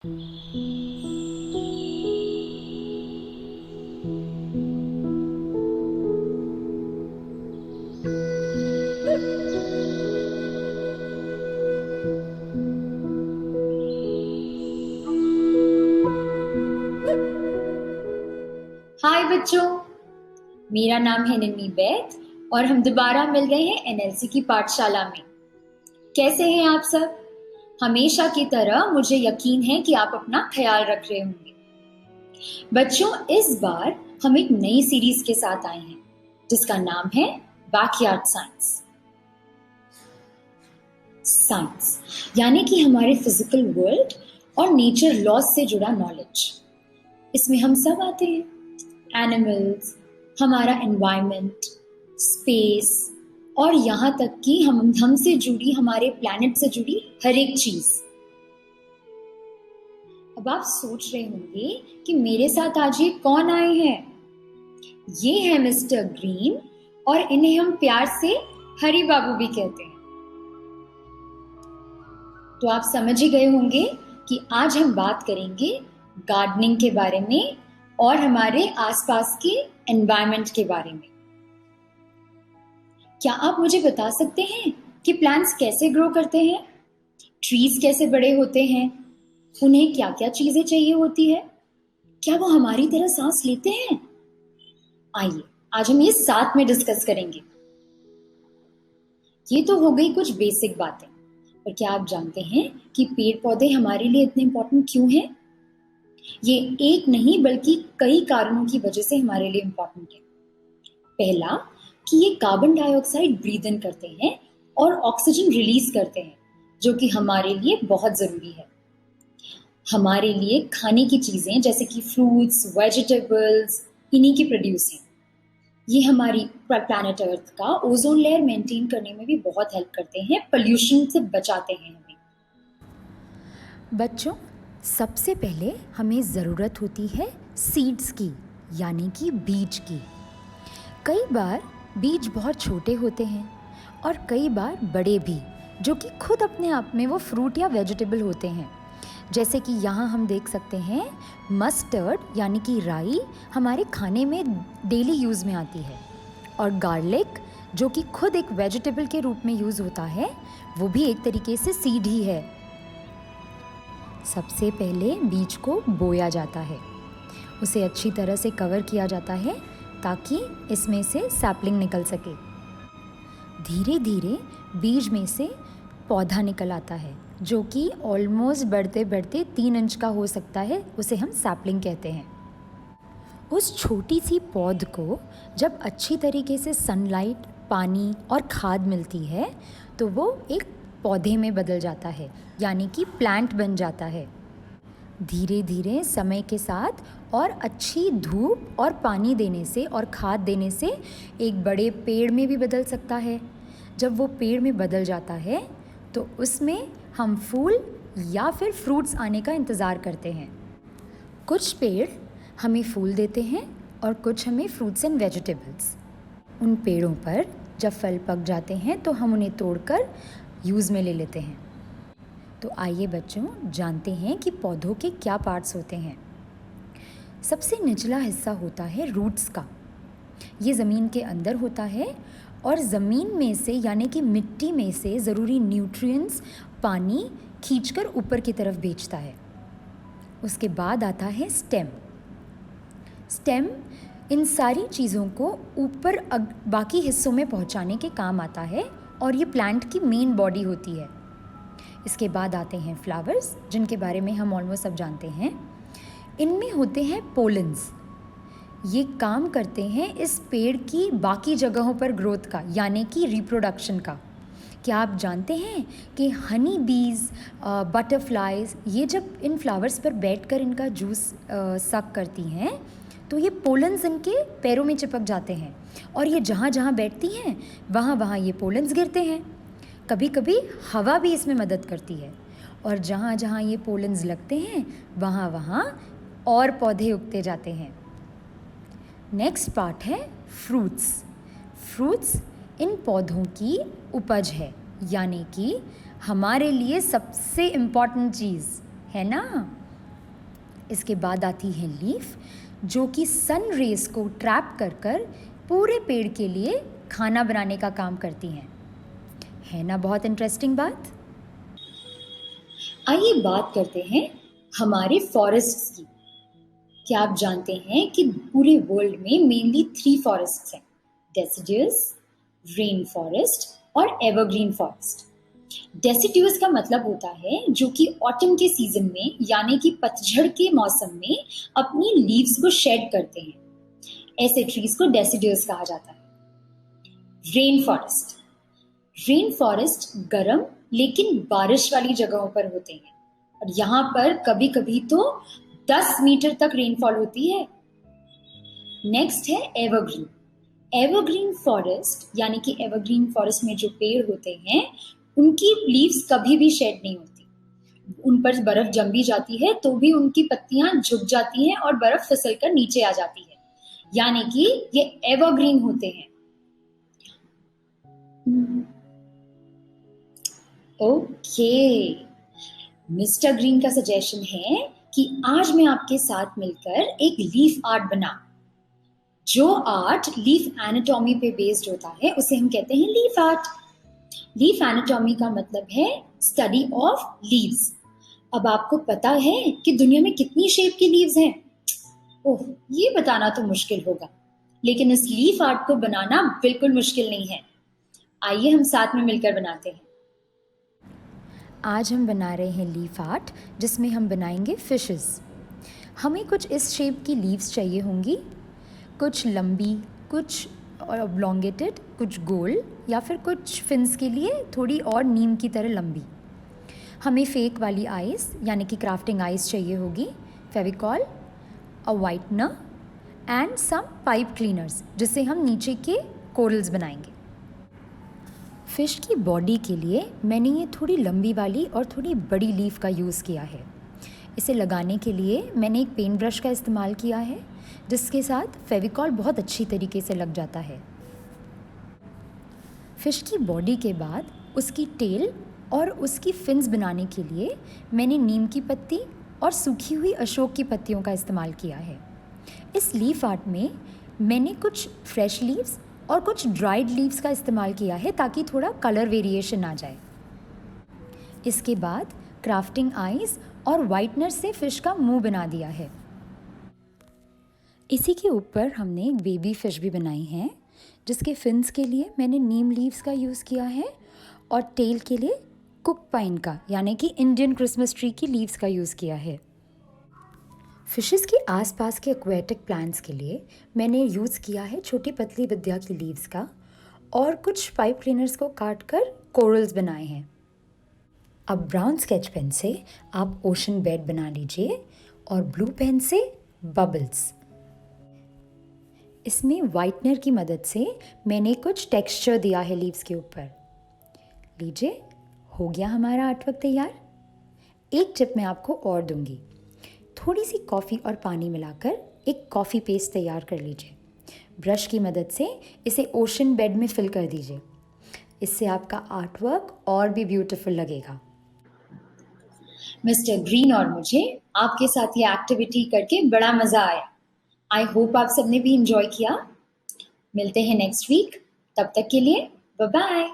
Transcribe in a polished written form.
हाय बच्चों, मेरा नाम है नन्ही बैत और हम दोबारा मिल गए हैं एनएलसी की पाठशाला में। कैसे हैं आप सब? हमेशा की तरह मुझे यकीन है कि आप अपना ख्याल रख रहे होंगे। बच्चों, इस बार हम एक नई सीरीज के साथ आए हैं जिसका नाम है बैकयार्ड साइंस। साइंस यानी कि हमारे फिजिकल वर्ल्ड और नेचर लॉज से जुड़ा नॉलेज। इसमें हम सब आते हैं, एनिमल्स, हमारा एनवायरनमेंट, स्पेस और यहाँ तक कि हमसे जुड़ी, हमारे प्लैनेट से जुड़ी हर एक चीज। अब आप सोच रहे होंगे कि मेरे साथ आज ये कौन आए हैं। ये है मिस्टर ग्रीन और इन्हें हम प्यार से हरी बाबू भी कहते हैं। तो आप समझ ही गए होंगे कि आज हम बात करेंगे गार्डनिंग के बारे में और हमारे आसपास के एनवायरनमेंट के बारे में। क्या आप मुझे बता सकते हैं कि प्लांट्स कैसे ग्रो करते हैं, ट्रीज कैसे बड़े होते हैं, उन्हें क्या क्या चीजें चाहिए होती है, क्या वो हमारी तरह सांस लेते हैं? आइए आज हम ये साथ में डिस्कस करेंगे। ये तो हो गई कुछ बेसिक बातें, पर क्या आप जानते हैं कि पेड़ पौधे हमारे लिए इतने इंपॉर्टेंट क्यों हैं? ये एक नहीं बल्कि कई कारणों की वजह से हमारे लिए इंपॉर्टेंट है। पहला कि ये कार्बन डाइऑक्साइड ब्रीथ इन करते हैं और ऑक्सीजन रिलीज करते हैं, जो कि हमारे लिए बहुत जरूरी है। हमारे लिए खाने की चीजें जैसे कि फ्रूट्स, वेजिटेबल्स, इन्हीं की प्रोड्यूसिंग, ये हमारी प्लैनेट अर्थ का ओजोन लेयर मेंटेन करने में भी बहुत हेल्प करते हैं, पोल्यूशन से बचाते हैं हमें। बच्चों, सबसे पहले हमें ज़रूरत होती है सीड्स की, यानी कि बीज की। कई बार बीज बहुत छोटे होते हैं और कई बार बड़े भी, जो कि खुद अपने आप में वो फ्रूट या वेजिटेबल होते हैं। जैसे कि यहाँ हम देख सकते हैं मस्टर्ड यानी कि राई हमारे खाने में डेली यूज़ में आती है, और गार्लिक जो कि खुद एक वेजिटेबल के रूप में यूज़ होता है, वो भी एक तरीके से सीड ही है। सबसे पहले बीज को बोया जाता है, उसे अच्छी तरह से कवर किया जाता है ताकि इसमें से सैपलिंग निकल सके। धीरे धीरे बीज में से पौधा निकल आता है, जो कि ऑलमोस्ट बढ़ते बढ़ते 3 इंच का हो सकता है, उसे हम सैपलिंग कहते हैं। उस छोटी सी पौध को जब अच्छी तरीके से सनलाइट, पानी और खाद मिलती है तो वो एक पौधे में बदल जाता है, यानी कि प्लांट बन जाता है। धीरे धीरे समय के साथ और अच्छी धूप और पानी देने से और खाद देने से एक बड़े पेड़ में भी बदल सकता है। जब वो पेड़ में बदल जाता है तो उसमें हम फूल या फिर फ्रूट्स आने का इंतज़ार करते हैं। कुछ पेड़ हमें फूल देते हैं और कुछ हमें फ्रूट्स एंड वेजिटेबल्स। उन पेड़ों पर जब फल पक जाते हैं तो हम उन्हें तोड़कर यूज़ में ले लेते हैं। तो आइए बच्चों, जानते हैं कि पौधों के क्या पार्ट्स होते हैं। सबसे निचला हिस्सा होता है रूट्स का। ये ज़मीन के अंदर होता है और ज़मीन में से यानी कि मिट्टी में से ज़रूरी न्यूट्रिएंट्स, पानी खींचकर ऊपर की तरफ भेजता है। उसके बाद आता है स्टेम। स्टेम इन सारी चीज़ों को ऊपर बाकी हिस्सों में पहुंचाने के काम आता है और ये प्लांट की मेन बॉडी होती है। इसके बाद आते हैं फ्लावर्स, जिनके बारे में हम ऑलमोस्ट सब जानते हैं। इनमें होते हैं पोलन्स। ये काम करते हैं इस पेड़ की बाकी जगहों पर ग्रोथ का, यानी कि रिप्रोडक्शन का। क्या आप जानते हैं कि हनी बीज, बटरफ्लाइज, ये जब इन फ्लावर्स पर बैठकर इनका जूस सक करती हैं तो ये पोलन्स इनके पैरों में चिपक जाते हैं और ये जहाँ जहाँ बैठती हैं वहाँ वहाँ ये पोलन्स गिरते हैं। कभी कभी हवा भी इसमें मदद करती है और जहाँ जहाँ ये पोलन्स लगते हैं वहाँ वहाँ और पौधे उगते जाते हैं। नेक्स्ट पार्ट है फ्रूट्स। फ्रूट्स इन पौधों की उपज है, यानी कि हमारे लिए सबसे इम्पॉर्टेंट चीज़ है ना। इसके बाद आती है लीफ, जो कि सन रेज को ट्रैप कर कर पूरे पेड़ के लिए खाना बनाने का काम करती हैं। है ना बहुत इंटरेस्टिंग बात? आइए बात करते हैं हमारे फॉरेस्ट्स की। क्या आप जानते हैं कि पूरे वर्ल्ड में मेनली 3 फॉरेस्ट्स हैं, डेसिडुअस, रेन फॉरेस्ट और एवरग्रीन फॉरेस्ट। डेसिडुअस का मतलब होता है जो कि ऑटम के सीजन में यानी कि पतझड़ के मौसम में अपनी लीव्स को शेड करते हैं। ऐसे ट्रीज को डेसिडुअस कहा जाता है। रेन फॉरेस्ट गर्म लेकिन बारिश वाली जगहों पर होते हैं और यहाँ पर कभी कभी तो 10 मीटर तक रेनफॉल होती है। नेक्स्ट है एवरग्रीन फॉरेस्ट, यानी कि एवरग्रीन फॉरेस्ट में जो पेड़ होते हैं उनकी लीव्स कभी भी शेड नहीं होती। उन पर बर्फ जम भी जाती है तो भी उनकी पत्तियां झुक जाती हैं और बर्फ फिसल कर नीचे आ जाती है, यानी कि ये एवरग्रीन होते हैं। ओके, मिस्टर ग्रीन का सजेशन है कि आज मैं आपके साथ मिलकर एक लीफ आर्ट बना। जो आर्ट लीफ एनाटॉमी पे बेस्ड होता है उसे हम कहते हैं लीफ आर्ट। लीफ एनाटॉमी का मतलब है स्टडी ऑफ लीव्स। अब आपको पता है कि दुनिया में कितनी शेप की लीव्स हैं? ओह, ये बताना तो मुश्किल होगा, लेकिन इस लीफ आर्ट को बनाना बिल्कुल मुश्किल नहीं है। आइए हम साथ में मिलकर बनाते हैं। आज हम बना रहे हैं लीफ आर्ट, जिसमें हम बनाएंगे फिशेस। हमें कुछ इस शेप की लीव्स चाहिए होंगी, कुछ लंबी, कुछ ऑब्लोंगेटेड, कुछ गोल, या फिर कुछ फिन्स के लिए थोड़ी और नीम की तरह लंबी। हमें फेक वाली आइस यानी कि क्राफ्टिंग आइस चाहिए होगी, Fevicol, a whitener and some pipe cleaners, जिससे हम नीचे के कोरल्स बनाएंगे। फ़िश की बॉडी के लिए मैंने ये थोड़ी लंबी वाली और थोड़ी बड़ी लीफ का यूज़ किया है। इसे लगाने के लिए मैंने एक पेंट ब्रश का इस्तेमाल किया है, जिसके साथ फेविकॉल बहुत अच्छी तरीके से लग जाता है। फ़िश की बॉडी के बाद उसकी टेल और उसकी फिन्स बनाने के लिए मैंने नीम की पत्ती और सूखी हुई अशोक की पत्तियों का इस्तेमाल किया है। इस लीफ आर्ट में मैंने कुछ फ्रेश लीव्स और कुछ ड्राइड लीव्स का इस्तेमाल किया है ताकि थोड़ा कलर वेरिएशन आ जाए। इसके बाद क्राफ्टिंग आइज और वाइटनर से फ़िश का मुंह बना दिया है। इसी के ऊपर हमने एक बेबी फ़िश भी बनाई है, जिसके फिन्स के लिए मैंने नीम लीव्स का यूज़ किया है और टेल के लिए कुक पाइन का यानी कि इंडियन क्रिसमस ट्री की लीव्स का यूज़ किया है। फिशेस के आसपास के एक्वेटिक प्लांट्स के लिए मैंने यूज़ किया है छोटी पतली विद्या की लीव्स का और कुछ पाइप क्लीनर्स को काट कर कोरल्स बनाए हैं। अब ब्राउन स्केच पेन से आप ओशन बेड बना लीजिए और ब्लू पेन से बबल्स। इसमें वाइटनर की मदद से मैंने कुछ टेक्सचर दिया है लीव्स के ऊपर। लीजिए, हो गया हमारा आर्टवर्क तैयार। एक टिप मैं आपको और दूंगी, थोड़ी सी कॉफ़ी और पानी मिलाकर एक कॉफ़ी पेस्ट तैयार कर लीजिए। ब्रश की मदद से इसे ओशन बेड में फिल कर दीजिए। इससे आपका आर्टवर्क और भी ब्यूटीफुल लगेगा। मिस्टर ग्रीन और मुझे आपके साथ ये एक्टिविटी करके बड़ा मज़ा आया। आई होप आप सबने भी इंजॉय किया। मिलते हैं नेक्स्ट वीक, तब तक के लिए बाय बाय।